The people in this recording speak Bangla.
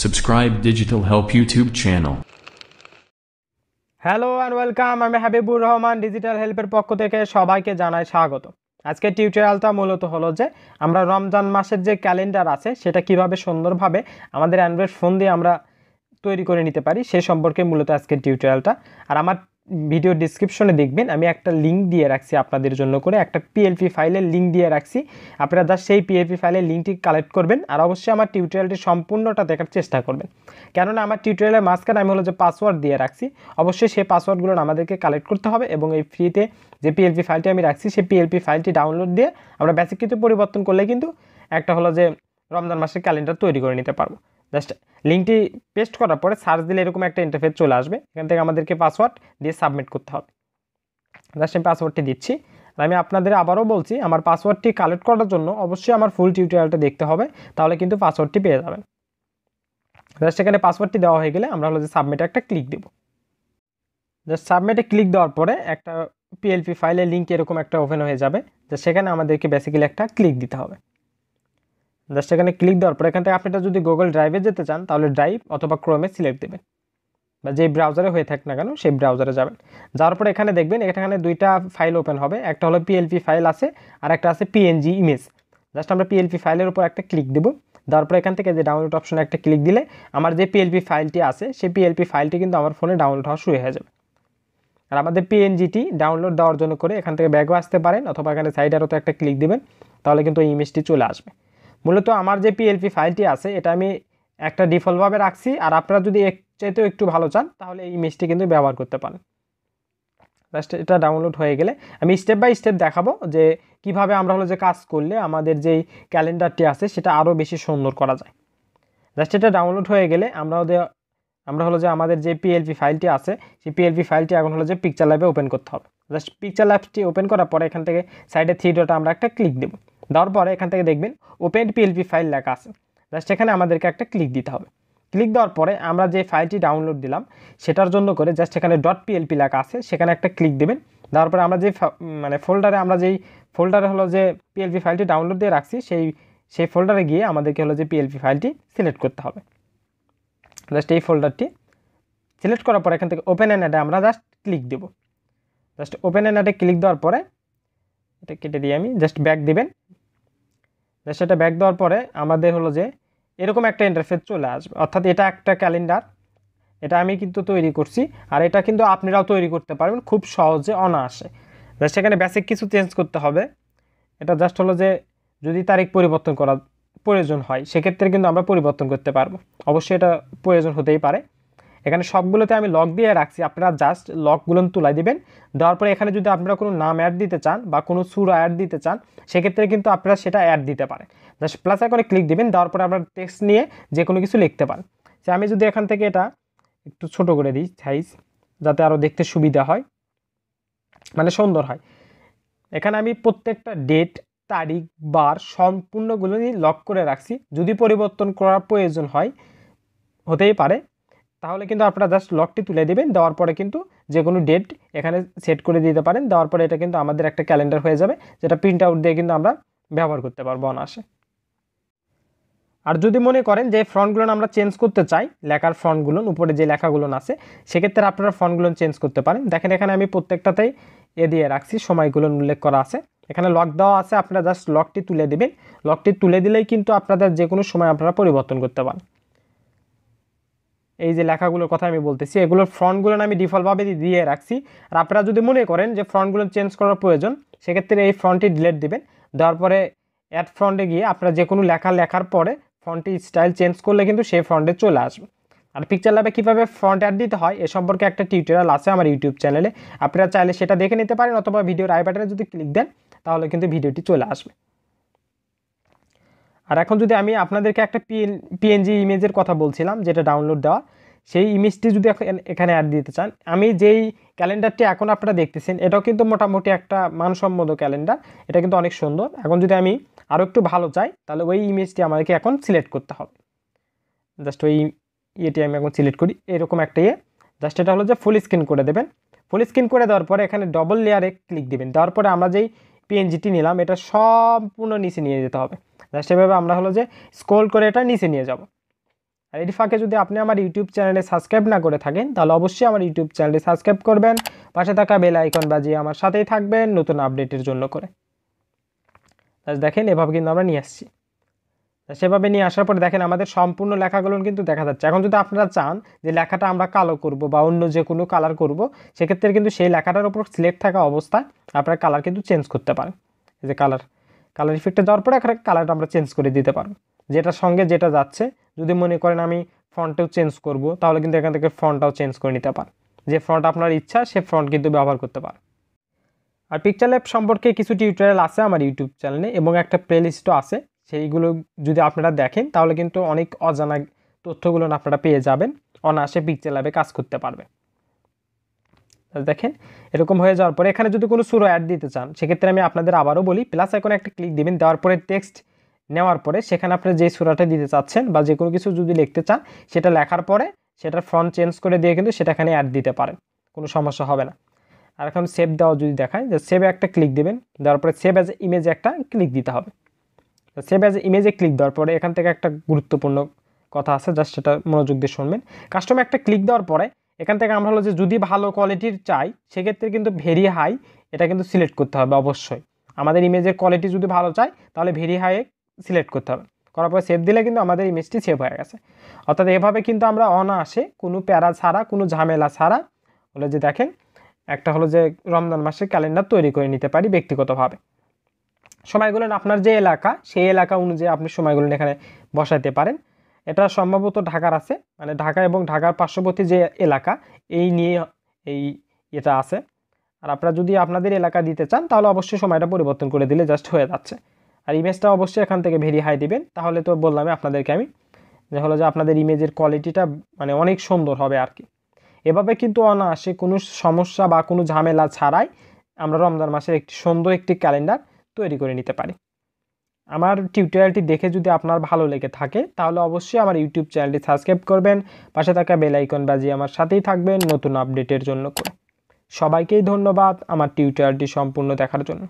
Subscribe Digital Help YouTube channel. Hello and welcome. আমি হাবিবুর রহমান ডিজিটাল হেল্পের পক্ষ থেকে সবাইকে জানাই স্বাগত। আজকের টিউটোরিয়ালটা মূলত হলো যে আমরা রমজান মাসের যে ক্যালেন্ডার আছে সেটা কিভাবে সুন্দরভাবে আমাদের অ্যান্ড্রয়েড ফোন দিয়ে আমরা তৈরি করে নিতে পারি সে সম্পর্কে মূলত আজকের টিউটোরিয়ালটা। আর আমার ভিডিও ডিসক্রিপশনে দেখবেন আমি একটা লিঙ্ক দিয়ে রাখছি আপনাদের জন্য করে, একটা পিএলপি ফাইলের লিঙ্ক দিয়ে রাখছি। আপনারা জাস্ট সেই পিএলপি ফাইলের লিঙ্কটি কালেক্ট করবেন আর অবশ্যই আমার টিউটোরিয়ালটি সম্পূর্ণটা দেখার চেষ্টা করবেন, কেননা আমার টিউটোরিয়ালের মাঝখানে আমি হলো যে পাসওয়ার্ড দিয়ে রাখছি। অবশ্যই সেই পাসওয়ার্ডগুলো আমাদেরকে কালেক্ট করতে হবে এবং এই ফ্রিতে যে পিএলপি ফাইলটি আমি রাখছি সেই পিএলপি ফাইলটি ডাউনলোড দিয়ে আমরা বেসিক কিছু পরিবর্তন করলে কিন্তু একটা হলো যে রমজান মাসের ক্যালেন্ডার তৈরি করে নিতে পারবো। জাস্ট লিঙ্কটি পেস্ট করার পরে সার্চ দিলে এরকম একটা ইন্টারফেস চলে আসবে, এখান থেকে আমাদেরকে পাসওয়ার্ড দিয়ে সাবমিট করতে হবে। জাস্ট আমি পাসওয়ার্ডটি দিচ্ছি আর আমি আপনাদের আবারও বলছি আমার পাসওয়ার্ডটি কালেক্ট করার জন্য অবশ্যই আমার ফুল টিউটোরিয়ালটা দেখতে হবে, তাহলে কিন্তু পাসওয়ার্ডটি পেয়ে যাবেন। জাস্ট এখানে পাসওয়ার্ডটি দেওয়া হয়ে গেলে আমরা হলো যে সাবমিটে একটা ক্লিক দেব। জাস্ট সাবমিটে ক্লিক দেওয়ার পরে একটা পিএলপি ফাইলের লিঙ্ক এরকম একটা ওপেন হয়ে যাবে, জাস্ট সেখানে আমাদেরকে বেসিক্যালি একটা ক্লিক দিতে হবে। জাস্ট এখানে ক্লিক দেওয়ার পরে এখান থেকে আপনারা যদি গুগল ড্রাইভে যেতে চান তাহলে ড্রাইভ অথবা ক্রোমে সিলেক্ট দেবেন, বা যেই ব্রাউজারে হয়ে থাক না কেন সেই ব্রাউজারে যাবেন। যাওয়ার পরে এখানে দেখবেন এখানে দুইটা ফাইল ওপেন হবে, একটা হলো পিএলপি ফাইল আছে আর একটা আছে পিএনজি ইমেজ। জাস্ট আমরা পিএলপি ফাইলের উপর একটা ক্লিক দেব, দেওয়ার পরে এখান থেকে যে ডাউনলোড অপশনে একটা ক্লিক দিলে আমার যে পিএলপি ফাইলটি আছে সেই পিএলপি ফাইলটি কিন্তু আমার ফোনে ডাউনলোড হওয়া শুরু হয়ে যাবে। আর আমাদের পিএনজিটি ডাউনলোড দেওয়ার জন্য করে এখান থেকে ব্যাগও আসতে পারেন অথবা এখানে সাইড আরও একটা ক্লিক দিবেন, তাহলে কিন্তু এই ইমেজটি চলে আসবে। মূলত আমার যে পিএলপি ফাইলটি আছে এটা আমি একটা ডিফল্টভাবে রাখছি, আর আপনারা যদি চাইতেও একটু ভালো চান তাহলে এই ইমেজটি কিন্তু ব্যবহার করতে পারেন। জাস্ট এটা ডাউনলোড হয়ে গেলে আমি স্টেপ বাই স্টেপ দেখাবো যে কিভাবে আমরা হলো যে কাজ করলে আমাদের যেই ক্যালেন্ডারটি আছে সেটা আরও বেশি সুন্দর করা যায়। জাস্ট এটা ডাউনলোড হয়ে গেলে আমরা হলো যে আমাদের যে পিএলপি ফাইলটি আছে সেই পিএলপি ফাইলটি এখন হলো যে পিকচারল্যাবে ওপেন করতে হবে। জাস্ট পিকচারল্যাবটি ওপেন করার পরে এখান থেকে সাইডে থ্রি ডটে আমরা একটা ক্লিক দেবো, দেওয়ার পরে এখান থেকে দেখবেন ওপেন পিএলপি ফাইল লেখা আছে। জাস্ট এখানে আমাদেরকে একটা ক্লিক দিতে হবে। ক্লিক দেওয়ার পরে আমরা যে ফাইলটি ডাউনলোড দিলাম সেটার জন্য করে জাস্ট এখানে .plp লেখা আছে সেখানে একটা ক্লিক দেবেন, দেওয়ার পরে আমরা যে ফোল্ডারে আমরা যেই ফোল্ডারে হলো যে পিএলপি ফাইলটি ডাউনলোড দিয়ে রাখছি সেই ফোল্ডারে গিয়ে আমাদেরকে হলো যে পিএলপি ফাইলটি সিলেক্ট করতে হবে। জাস্ট এই ফোল্ডারটি সিলেক্ট করার পরে এখান থেকে ওপেন অ্যান্ড অ্যাডে আমরা জাস্ট ক্লিক দেব। জাস্ট ওপেন অ্যান্ড অ্যাডে ক্লিক দেওয়ার পরে এটা কেটে দিয়ে আমি জাস্ট ব্যাক দিবেন। জাস্ট এটা ব্যাক দেওয়ার পরে আমাদের হলো যে এরকম একটা ইন্টারফেস চলে আসবে, অর্থাৎ এটা একটা ক্যালেন্ডার, এটা আমি কিন্তু তৈরি করছি আর এটা কিন্তু আপনারাও তৈরি করতে পারবেন খুব সহজে অনায়াসে। জাস্ট এখানে বেসিক কিছু চেঞ্জ করতে হবে, এটা জাস্ট হলো যে যদি তারিখ পরিবর্তন করার প্রয়োজন হয় সেক্ষেত্রে কিন্তু আমরা পরিবর্তন করতে পারবো, অবশ্যই এটা প্রয়োজন হতেই পারে। এখানে সবগুলোতে আমি লক দিয়ে রাখছি, আপনারা জাস্ট লকগুলো তুলাই দিবেন। দেওয়ার পরে এখানে যদি আপনারা কোনো নাম অ্যাড দিতে চান বা কোনো সূরা অ্যাড দিতে চান সেক্ষেত্রে কিন্তু আপনারা সেটা অ্যাড দিতে পারেন। জাস্ট প্লাস আইকনে ক্লিক দিবেন, দেওয়ার পরে আপনারা টেক্সট নিয়ে যে কোনো কিছু লিখতে পারেন। আমি যদি এখান থেকে এটা একটু ছোট করে দিই সাইজ, যাতে আরও দেখতে সুবিধা হয়, মানে সুন্দর হয়। এখানে আমি প্রত্যেকটা ডেট তারিখ বার সম্পূর্ণগুলো লক করে রাখছি, যদি পরিবর্তন করার প্রয়োজন হয় হতেই পারে, তাহলে কিন্তু আপনারা জাস্ট লকটি তুলে দেবেন। দেওয়ার পরে কিন্তু যে কোনো ডেট এখানে সেট করে দিতে পারেন, দেওয়ার পরে এটা কিন্তু আমাদের একটা ক্যালেন্ডার হয়ে যাবে, যেটা প্রিন্ট আউট দিয়ে কিন্তু আমরা ব্যবহার করতে পারবো অনায়াসে। আর যদি মনে করেন যে ফন্টগুলো আমরা চেঞ্জ করতে চাই, লেখার ফন্টগুলো উপরে যে লেখাগুলো আছে সেক্ষেত্রে আপনারা ফন্টগুলো চেঞ্জ করতে পারেন। দেখেন এখানে আমি প্রত্যেকটাতেই দিয়ে রাখছি, সময়গুলো উল্লেখ করা আছে, এখানে লক দেওয়া আছে, আপনারা জাস্ট লকটি তুলে দেবেন। লকটি তুলে দিলেই কিন্তু আপনাদের যে কোনো সময় আপনারা পরিবর্তন করতে পারেন। এই যে লেখাগুলোর কথা আমি বলতেছি এগুলোর ফন্টগুলো আমি ডিফল্টভাবে দিয়ে রাখছি, আর আপনারা যদি মনে করেন যে ফন্টগুলো চেঞ্জ করার প্রয়োজন সেক্ষেত্রে এই ফন্টটি ডিলিট দিবেন। দেওয়ার পরে অ্যাড ফন্টে গিয়ে আপনারা যে কোনো লেখার পরে ফন্টটি স্টাইল চেঞ্জ করলে কিন্তু সেই ফন্টে চলে আসবে। আর পিকচারল্যাবে কীভাবে ফন্ট অ্যাড দিতে হয় এ সম্পর্কে একটা টিউটোরিয়াল আছে আমার ইউটিউব চ্যানেলে, আপনারা চাইলে সেটা দেখে নিতে পারেন, অথবা ভিডিওর আই বাটনে যদি ক্লিক দেন তাহলে কিন্তু ভিডিওটি চলে আসবে। আর এখন যদি আমি আপনাদেরকে একটা পিএনজি ইমেজের কথা বলছিলাম যেটা ডাউনলোড দেওয়া, সেই ইমেজটি যদি এখানে অ্যাড দিতে চান, আমি যেই ক্যালেন্ডারটি এখন আপনারা দেখতেছেন এটাও কিন্তু মোটামুটি একটা মানসম্মত ক্যালেন্ডার, এটা কিন্তু অনেক সুন্দর। এখন যদি আমি আরও একটু ভালো চাই তাহলে ওই ইমেজটি আমাদেরকে এখন সিলেক্ট করতে হবে। জাস্ট ওই ইয়েটি আমি এখন সিলেক্ট করি, এরকম একটা জাস্ট এটা হলো যে ফুল স্ক্রিন করে দেবেন। ফুল স্ক্রিন করে দেওয়ার পরে এখানে ডবল লেয়ারে ক্লিক দিবেন, দেওয়ার পরে আমরা যেই পিএনজিটি নিলাম এটা সম্পূর্ণ নিচে নিয়ে যেতে হবে। জাস্ট এভাবে আমরা হলো যে স্ক্রল করে এটা নিচে নিয়ে যাব। আর এর ফাঁকে যদি আপনি আমার ইউটিউব চ্যানেলে সাবস্ক্রাইব না করে থাকেন তাহলে অবশ্যই আমার ইউটিউব চ্যানেলটি সাবস্ক্রাইব করবেন, পাশে থাকা বেল আইকন বাজিয়ে আমার সাথেই থাকবেন নতুন আপডেটের জন্য করে। দেখেন এভাবে কিন্তু আমরা নিয়ে আসছি। সেভাবে নিয়ে আসার পরে দেখেন আমাদের সম্পূর্ণ লেখাগুলো কিন্তু দেখা যাচ্ছে। এখন যদি আপনারা চান যে লেখাটা আমরা কালো করব বা অন্য যে কোনো কালার করব, সেক্ষেত্রে কিন্তু সেই লেখাটার উপর সিলেক্ট থাকা অবস্থায় আপনারা কালার কিন্তু চেঞ্জ করতে পারেন। এই যে কালার ইফেক্টে যাওয়ার পরে এখানে কালারটা আমরা চেঞ্জ করে দিতে পারবো, যেটার সঙ্গে যেটা যাচ্ছে। যদি মনে করেন আমি ফন্টটাও চেঞ্জ করব, তাহলে কিন্তু এখান থেকে ফন্টটাও চেঞ্জ করে নিতে পারেন। যে ফন্ট আপনার ইচ্ছা সে ফন্ট কিন্তু ব্যবহার করতে পারেন। আর পিকচারল্যাব সম্পর্কে কিছু টিউটোরিয়াল আছে আমার ইউটিউব চ্যানেলে এবং একটা প্লেলিস্টও আছে। সেইগুলো যদি আপনারা দেখেন তাহলে কিন্তু অনেক অজানা তথ্যগুলো আপনারা পেয়ে যাবেন, অনায়াসে পিকচারল্যাবে কাজ করতে পারবেন। দেখেন এরকম হয়ে যাওয়ার পরে এখানে যদি কোনো সুরো অ্যাড দিতে চান, সেক্ষেত্রে আমি আপনাদের আবারও বলি, প্লাস আইকনে একটা ক্লিক দিবেন, দেওয়ার পরে টেক্সট নেওয়ার পরে সেখানে আপনি যে সুরাটা দিতে চাচ্ছেন বা যে কোনো কিছু যদি লিখতে চান, সেটা লেখার পরে সেটার ফন্ট চেঞ্জ করে দিয়ে কিন্তু সেটা এখানে অ্যাড দিতে পারেন, কোনো সমস্যা হবে না। আর এখন সেভ দেওয়া যদি দেখায়, যে সেভে একটা ক্লিক দিবেন, দেওয়ার পরে সেভ অ্যাজ ইমেজে একটা ক্লিক দিতে হবে। সেভ অ্যাজ ইমেজে ক্লিক দেওয়ার পরে এখান থেকে একটা গুরুত্বপূর্ণ কথা আছে, জাস্ট সেটা মনোযোগ দিয়ে শুনবেন। কাস্টমে একটা ক্লিক দেওয়ার পরে এখান থেকে আমরা হলো যে যদি ভালো কোয়ালিটির চাই, সেক্ষেত্রে কিন্তু ভেরি হাই এটা কিন্তু সিলেক্ট করতে হবে অবশ্যই। আমাদের ইমেজের কোয়ালিটি যদি ভালো চাই তাহলে ভেরি হাই সিলেক্ট করতে হবে। করার পরে সেভ দিলে কিন্তু আমাদের ইমেজটি সেভ হয়ে গেছে। অর্থাৎ এভাবে কিন্তু আমরা অনায়াসে কোনো প্যারা ছাড়া, কোনো ঝামেলা ছাড়া হলো যে দেখেন একটা হলো যে রমজান মাসের ক্যালেন্ডার তৈরি করে নিতে পারি ব্যক্তিগতভাবে। সময়গুলো আপনার যে এলাকা সেই এলাকা অনুযায়ী আপনি সময়গুলো এখানে বসাইতে পারেন। এটা সম্ভবত ঢাকার আছে, মানে ঢাকা এবং ঢাকার পার্শ্ববর্তী যে এলাকা এই নিয়ে এটা আছে। আর আপনারা যদি আপনাদের এলাকা দিতে চান তাহলে অবশ্যই সময়টা পরিবর্তন করে দিলে জাস্ট হয়ে যাচ্ছে। আর ইমেজটা অবশ্যই এখান থেকে ভেরি হাই দিবেন, তাহলে তো বললামই আপনাদেরকে আমি যে হলো যে আপনাদের ইমেজের কোয়ালিটিটা মানে অনেক সুন্দর হবে আর কি। এভাবে কিন্তু অনায়াসে কোনো সমস্যা বা কোনো ঝামেলা ছাড়াই আমরা রমজান মাসের একটি সুন্দর একটি ক্যালেন্ডার তৈরি করে নিতে পারি। আমার টিউটোরিয়ালটি দেখে যদি আপনার ভালো লেগে থাকে তাহলে অবশ্যই আমার ইউটিউব চ্যানেলটি সাবস্ক্রাইব করবেন, পাশে থাকা বেল আইকন বাজিয়ে আমার সাথেই থাকবেন নতুন আপডেটের জন্য করে। সবাইকেই ধন্যবাদ আমার টিউটোরিয়ালটি সম্পূর্ণ দেখার জন্য।